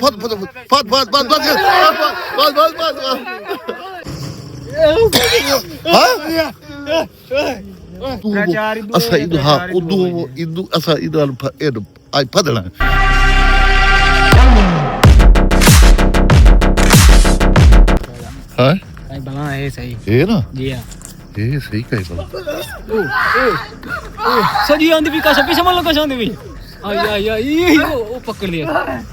फट फट फट फट फट फट फट फट असा इदु हा उदु इदु असा इदु एदु आई फदला हां आई बला है सही है ना जी हां ये सही कही बला सजी आंदी भी कैसे पीछे माल कैसे आंदी भी आई ओ पकड़ लिया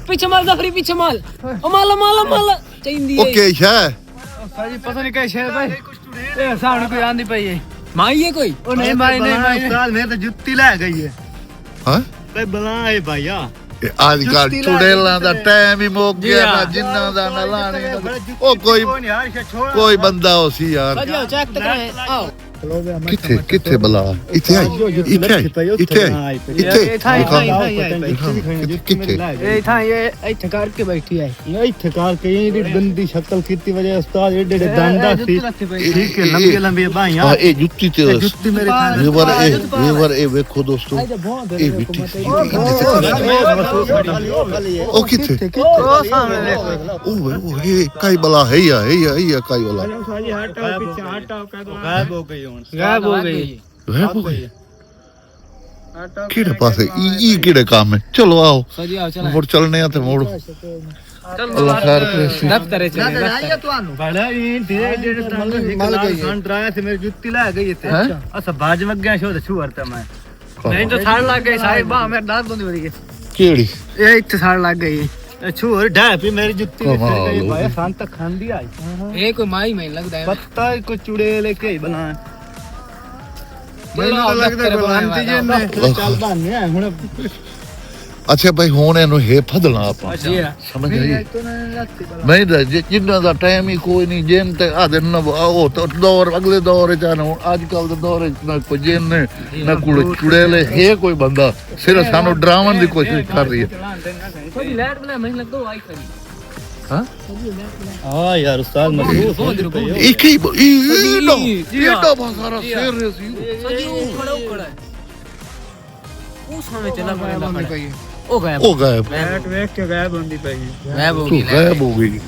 पीछे माल दफरी पीछे माल ओ माल चाहिंदी है ओके है सजी पता नहीं कैसे है भाई ए सामने कोई आंदी पई है माई है कोई ओ नहीं माई उस्ताद मैं तो जुत्ती ले गई है हां भाई बला है भैया आजकल चुड़ैला दा टाइम ही मुक गया ना जिन्ना दा ना लाने ओ कोई बंदा हो सी यार सजी चेक तो करे आओ किथे बला इथे इथे करके बैठी है ये इथे करके ये गंदी शक्ल कीती वजह उस्ताद एडे दंदा सी ठीक है लंबी लंबी बाहियां ए जुत्ती ते जुत्ती मेरे खाने वीवर ए देखो दोस्तों ए बिट्टी ओ किथे ओ सामने देखो ओ ये काई बला है या काई बला हटाओ पीछे हटाओ गायब हो गई गायब हो गई किड़े पास ई किड़े काम है चलो आओ सजी आओ चलो मोड़ चलने आते मोड़ अल्लाह खैर करे दफ्तरे चले दफ्तर बड़ा ये धीरे धीरे मल गई संतराया से मेरी जुत्ती ला गई थे अच्छा बाज मग गया शो छुअरता मैं तो साड़ लग गई साहिब बा मेरे दांत बंद हो गई केड़ी ये इत्ते साड़ लग गई छुअर ढापी मेरी जुत्ती में फिर गई भाई शांत तक खांदी आई ए कोई माई में लगदा है पत्ता को चुड़ैल के बना ਮੈਨੂੰ ਲੱਗਦਾ ਗੁਲਾਮਤੀ ਜੀ ਨੇ ਚੱਲ ਬਾਨੇ ਹੁਣ ਅੱਛਾ ਭਾਈ ਹੁਣ ਇਹਨੂੰ ਹੈ ਫਦਣਾ ਆਪਾਂ ਸਮਝ ਆਈ ਨਹੀਂ ਜਿੰਨਾ ਦਾ ਟਾਈਮ ਹੀ ਕੋਈ ਨਹੀਂ ਜਿੰਨ ਤੇ ਆ ਦਿਨ ਉਹ ਦੌਰ ਅਗਲੇ ਦੌਰ ਚ ਆਣਾ ਅੱਜ ਕੱਲ ਦੇ ਦੌਰ ਚ ਨਾ ਕੋਈ ਜਿੰਨ ਨਾ ਕੋਲ ਚੁੜੈਲੇ ਹੈ ਕੋਈ ਬੰਦਾ ਸਿਰਫ ਸਾਨੂੰ ਡਰਾਉਣ ਦੀ ਕੋਸ਼ਿਸ਼ ਕਰ ਰਹੀ ਹੈ ਕੋਈ ਲੈਟ ਬਲੇ ਮੈਨੂੰ ਲੱਗਦਾ ਆਈ ਖੜੀ हाँ हाँ यार उस्ताद मजबूत हो एक ही ये बहुत सारा शेर है सजी वो खड़ा है वो सामने चला गया ओ गायब बैट देख के गायब होंदी पई गायब हो गई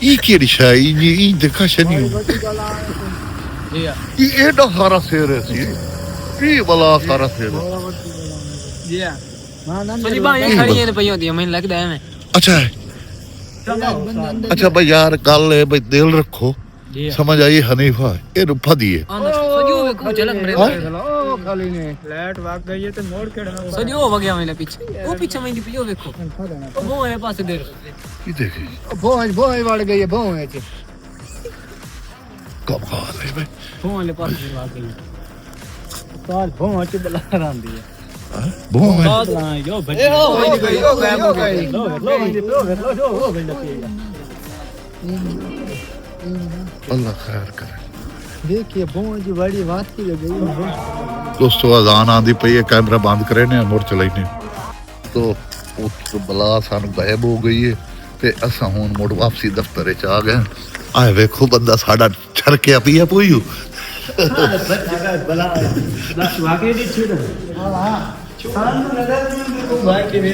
ये केड़ी शाई ये देखा शनी जी ये एडा सारा शेर है सी ये वाला सारा शेर जी सजी बाएं खड़ी है पई होती है मैंने लगदा है अच्छा है अच्छा भाई यार गल है भाई दिल रखो समझ आई हनीफा ये फदी है सजियो देखो झलक मेरे ओ खाली ने फ्लैट भाग गई है तो मोड़ के सजियो हो गया मेरे पीछे वो पीछे मैं पियो देखो वो है पास देर ये देखिए भोए वड़ गई है भोए च कमाल है भाई भोए ले पास भाग गई साल भोए च बला आंदी है बहुत यो गायब हो गई अल्लाह खैर करे देखिए बहुत जी बड़ी बात की गई दोस्तों अजान आंदी पई है कैमरा बंद करे ने मोड़ चलाइने तो वो बला सानू गायब हो गई है ते असा हुन मोड़ वापसी दफ्तर च आ गए आए देखो बंदा साडा छरकिया पिया पोई बला दस वाके दी छुड़ हां सानू नजर में को भाई के वे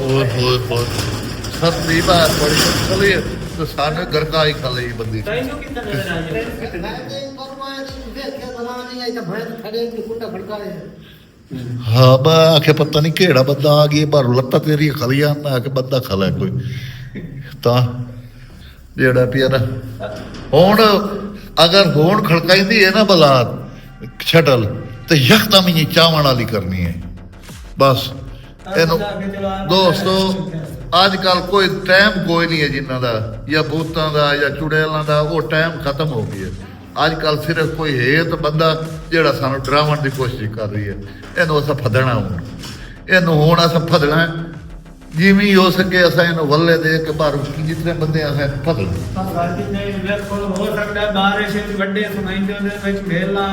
ओए सब दी बात बड़ी चली तो साने घर का ही खा ले बंदी तैनो कितना नजर आ हाँ मैं आखे पता नहीं केड़ा बंदा आ गया पर लत्ता तेरी खलिया मैं आके बंदा खला कोई ता जेड़ा पिया ना हुन अगर होन खड़काइंदी है ना बलात छटल तो यकदम ही चावण वाली करनी है बस दोस्तों आजकल कोई टाइम कोई नहीं है जिन्ना दा या भूतां दा या चुड़ैलां दा वो टाइम खत्म हो गया आजकल सिर्फ कोई है तो बंदा जेड़ा सानू डरावण दी कोशिश कर रही है इहनू असां फदना इहनू हुण असां फदना जिवें हो सके असां इहनू वल्ले दे के बाहर जितने बंदे असां फदना हो सकता है बारिश वड्डे सुनाइंदे ने विच मेला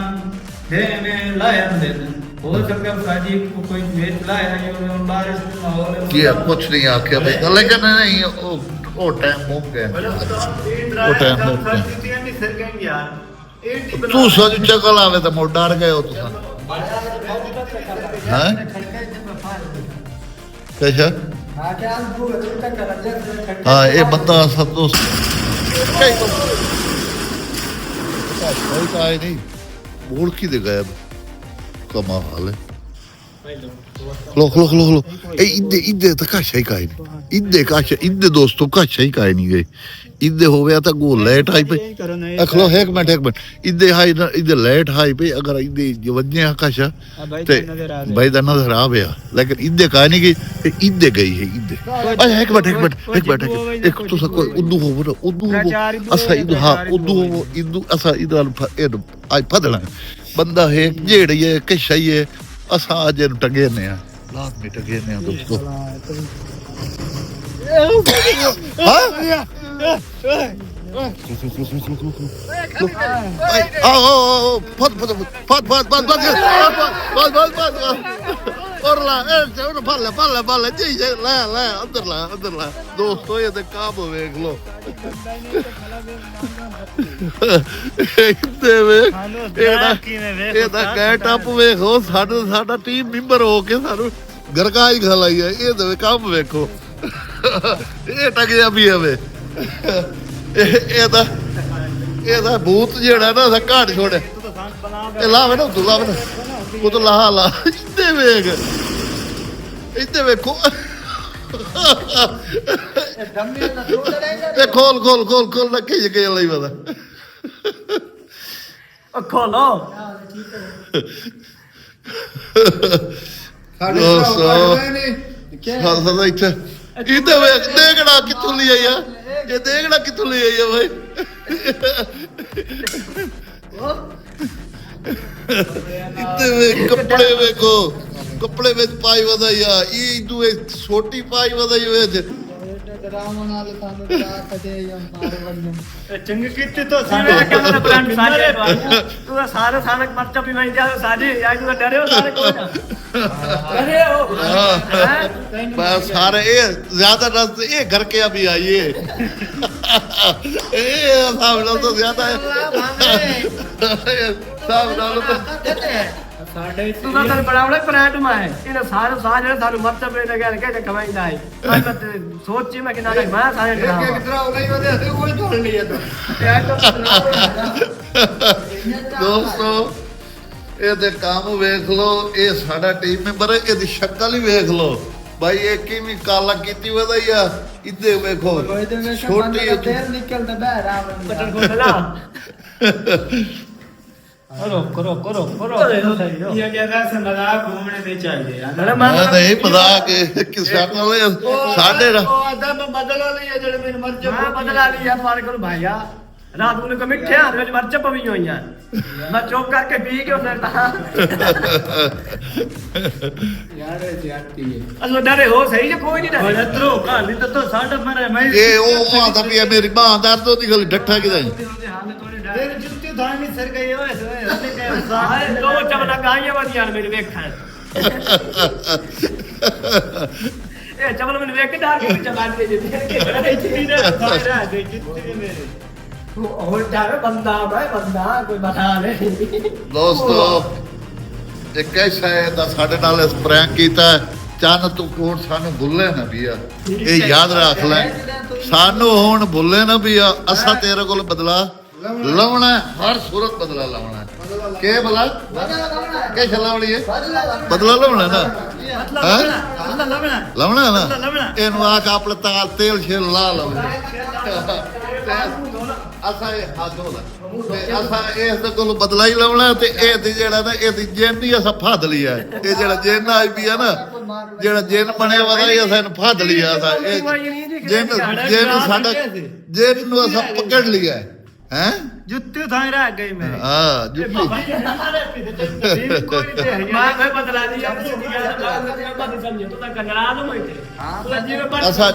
दे ने लाया दे हो सकता है साजी को कोई मेल लाया यो बारिश माहौल किया कुछ नहीं आखे भाई लेकिन नहीं ओ टाइम मुक गया ओ टाइम मुक गया तू सज चकल आवे तो मोड़ डर गए हो तुसा हैं ਅੱਛਾ ਹਾਂ ਇਹ ਬੰਦਾ ਸਭ ਤੋਂ ਕਈ ਆਏ ਨਹੀਂ ਬੋਲ ਕੀ ਦੇ ਗਾਇਬ ਕਮਾਲ ਹੈ ਖਲੋ ਇਹ ਇੱਦੇ ਤਾਂ ਕਾਸ਼ਾ ਹੀ ਕਾਇ ਨਹੀਂ ਇੱਦੇ ਦੋਸਤੋ ਕਾਸ਼ਾ ਹੀ ਕਾਇ ਨਹੀਂ ਗਏ ਇੱਦੇ ਹੋਵੇ ਤਾਂ ਗੋ ਲੈਟ ਹਾਈ ਪਈ ਖਲੋ ਇੱਕ ਮਿੰਟ ਇੱਦੇ ਹਾਈ ਇੱਦੇ ਲੈਟ ਹਾਈ ਪਈ ਅਗਰ ਇੱਦੇ ਵਜੇ ਆਕਾਸ਼ਾ ਤੇ ਬਾਈ ਦਾ ਨਜ਼ਰ ਆ ਪਿਆ ਲੇਕਿਨ ਇੱਦੇ ਕਾਇ ਨਹੀਂ ਗਈ ਇੱਦੇ ਗਈ ਹੈ ਇੱਦੇ ਅੱਛਾ ਇੱਕ ਮਿੰਟ ਇੱਕ ਤੁਸੀਂ ਕੋਈ ਉਦੋਂ ਅਸਾ ਇਦੋਂ ਹਾਂ ਉਦੋਂ ਅਸਾ ਇਦੋਂ ਆਈ ਫਦਲਾ ਬੰਦਾ ਹੈ ਜਿਹੜੀ ਹੈ ਕਸ਼ਾ ਹੀ ਹੈ ਅਸਾਂ ਅੱਜ ਨੂੰ ਟੰਗੇ ਨੇ ਆ ਲਾਜ਼ਮੀ ਟੰਗੇ ਨੇ ਆ ਦੋਸਤੋ ਫੜ ਜੀ ਲੈ ਅੰਦਰ ਲੈ ਦੋਸਤੋ ਇਹ ਤੇ ਕਾਬ ਵੇਖ ਲੋ ਇਹਦਾ ਗੈਟ ਅਪ ਵੇਖੋ ਸਾਡਾ ਟੀਮ ਮੈਂਬਰ ਹੋ ਕੇ ਸਾਨੂੰ ਗਰਕਾ ਹੀ ਖਲਾਈ ਹੈ ਇਹ ਤੇ ਕੰਮ ਵੇਖੋ ਇਹ ਟਕਿਆ ਵੀ ਆਵੇ ਇਹਦਾ ਭੂਤ ਜਿਹੜਾ ਨਾ ਉਹਦਾ ਘਾਟ ਛੋੜੇ ਇਹ ਲਾਵੇ ਨਾ ਤੂੰ ਲਾਵੇ ਨਾ ਉਹ ਤਾਂ ਲਾ ਇੱਥੇ ਵੇਖੋ ਇਹ ਖੋਲ ਨਾ ਖਿੱਚ ਕੇ ਲਈ ਪਤਾ ਖੋਲੋ ਸਾਡਾ ਇੱਥੇ ਇਹਦੇ ਵੇਖ ਦੇਖਣਾ ਕਿੱਥੋਂ ਲਈ ਆਈ ਆ ਇਹ ਦੇਖਣਾ ਕਿੱਥੋਂ ਲਈ ਆਈ ਆ ਬਾਈ ਇੱਥੇ ਵੇਖ ਕੱਪੜੇ ਵਿੱਚ ਪਾਈ ਵਧਾਈ ਆ ਇਹ ਤੂੰ ਇੱਕ ਛੋਟੀ ਪਾਈ ਵਧਾਈ ਵਿੱਚ ਚੰਗੀ ਕੀਤੀ ਤਾਂ ਸਾਰੇ ਕਹਿੰਦਾ ਬ੍ਰਾਂਡ ਸਾਰੇ ਤੂੰ ਸਾਰੇ ਸਾਨਕ ਮਰਚਾ ਵੀ ਮੈਂ ਜਾ ਸਾਜੀ ਆਈ ਤੂੰ ਡਰਿਓ ਸਾਰੇ ਕੋਈ ਨਾ ਡਰਿਓ ਬਸ ਸਾਰੇ ਇਹ ਜ਼ਿਆਦਾ ਰਸ ਇਹ ਘਰ ਕੇ ਅਭੀ ਆਈਏ ਇਹ ਸਾਬ ਨਾਲ ਤਾਂ ਜ਼ਿਆਦਾ ਹੈ ਸਾਬ ਨਾਲ ਸਾਡੇ ਤੂੰ ਤਾਂ ਬੜਾਵੜਾ ਬ੍ਰਾਂਡ ਮਾ ਹੈ ਇਹਨੇ ਸਾਰੇ ਜਿਹੜੇ ਸਾਨੂੰ ਮਰਚਾ ਵੀ ਲਗਾ ਕੇ ਖਵਾਈਂਦਾ ਹੈ ਮੈਂ ਤਾਂ ਸੋਚੀ ਮੈਂ ਕਿ ਨਾ ਮੈਂ ਸਾਰੇ ਕਿਤਰਾ ਹੋ ਗਈ ਉਹਦੇ ਕੋਈ ਢੋਲ ਨਹੀਂ ਹੈ ਦੋਸਤੋ ਇਹਦੇ ਕੰਮ ਵੇਖ ਲਓ ਇਹ ਸਾਡਾ ਟੀਮ ਮੈਂਬਰ ਹੈ ਇਹਦੀ ਸ਼ਕਲ ਹੀ ਵੇਖ ਲਓ ਭਾਈ ਇਹ ਕਿਵੇਂ ਕਾਲਾ ਕੀਤੀ ਵਧਾਈ ਆ ਇੱਦੇ ਵੇਖੋ ਛੋਟੀ ਤੇਲ ਨਿਕਲਦਾ ਬਾਹਰ ਆ ਬਟਨ ਖੋਲਣਾ करो ये जैसा से मजाक घूमने नहीं चाहिए नहीं मजाक किस वाले साढ़े अदब बदला लिया जेड़े मेरे मर्ज बदला लिया मारे को भाईया रात को को मिठे हाथ में मर्च पवी होई यार मैं चौक करके पी के फिरता यार जाती है असो डरे हो सही है कोई नहीं डरे इधरो कहानी तो साढ़े मरे मैं ये ओ मां दा पिया मेरी मां दर्द होती गल डट्ठा किदा तेरे जुत्ती धानी सर गई ओए सारे दो चमना गाइयां वाली यार मेरे देखा ए चमन मैंने देख के डाल के चला दे जे के जुत्ती ने सारा दे जुत्ती मेरे और जावे बंदा भाई बंदा कोई बता ले दोस्तों ਇਹ ਕੈਸਾ ਹੈ ਦਾ ਸਾਡੇ ਨਾਲ ਇਸ ਪ੍ਰੈਂਕ ਕੀਤਾ ਚੰਨ ਤੂੰ ਕੋਟ ਸਾਨੂੰ ਭੁੱਲੇ ਨਾ ਵੀ ਆ ਇਹ ਯਾਦ ਰੱਖ ਲੈ ਸਾਨੂੰ ਹੁਣ ਭੁੱਲੇ ਨਾ ਵੀ ਆ ਅਸਾਂ ਤੇਰੇ ਕੋਲ ਬਦਲਾ ਲਾਉਣਾ ਹਰ ਸੂਰਤ ਬਦਲਾ ਲਾਉਣਾ ਕੇ ਬਲਾ ਕੇ ਛਲਾਵਣੀ ਹੈ ਬਦਲਾ ਲਾਉਣਾ ਨਾ ਲਾਉਣਾ ਨਾ ਇਹਨੂੰ ਆ ਕੇ ਆਪਣੇ ਤਾਲ ਤੇਲ ਛੇਲ ਲਾ ਲਾਉਣਾ ਅਸਾਂ ਇਹ ਹਾਦੋਲਾ ਤੇ ਅਸਾਂ ਇਸ ਦੇ ਕੋਲ ਬਦਲਾ ਹੀ ਲਾਉਣਾ ਤੇ ਇਹ ਤੇ ਜਿਹੜਾ ਨਾ ਇਹਦੀ ਜਿੰਨ ਹੀ ਅਸਾਂ ਫਾਦ ਲਿਆ ਇਹ ਜਿਹੜਾ ਜਿੰਨ ਆਈ ਵੀ ਆ ਨਾ ਜਿਹੜਾ ਜਿੰਨ ਬਣਿਆ ਵਦਾ ਇਹ ਅਸਾਂ ਨੂੰ ਫਾਦ ਲਿਆ ਅਸਾਂ ਇਹ ਜਿੰਨ ਸਾਡਾ ਜਿੰਨ ਨੂੰ ਅਸਾਂ ਪਕੜ ਲਿਆ ਹੈ जुत्ती धाई रह गई मेरी हां जुत्ती मैं बदला दिया बात समझे तो कंगरा दो मैं ਅਸਾਂ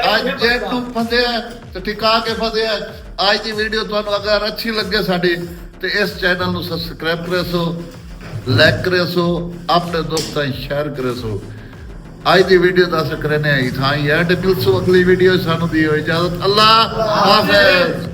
ਅੱਜ ਜੇ ਤੂੰ ਫਸਿਆ ਤੇ ਟਿਕਾ ਕੇ ਫਸਿਆ ਅੱਜ ਦੀ ਵੀਡੀਓ ਤੁਹਾਨੂੰ ਅਗਰ ਅੱਛੀ ਲੱਗੇ ਸਾਡੀ ਤੇ ਇਸ ਚੈਨਲ ਨੂੰ ਸਬਸਕ੍ਰਾਈਬ ਕਰਿਓ ਸੋ ਲਾਈਕ ਕਰਿਓ ਸੋ ਆਪਣੇ ਦੋਸਤਾਂ ਨੂੰ ਸ਼ੇਅਰ ਕਰਿਓ ਸੋ ਅੱਜ ਦੀ ਵੀਡੀਓ ਦਾ ਅਸਰ ਕਰਨੇ ਆਈ ਥਾਂ ਯਾਰ ਤੇ ਮਿਲਸੋ ਅਗਲੀ ਵੀਡੀਓ ਸਾਨੂੰ ਦਿਓ ਇਜਾਜ਼ਤ ਅੱਲਾ ਹਾਫਿਜ਼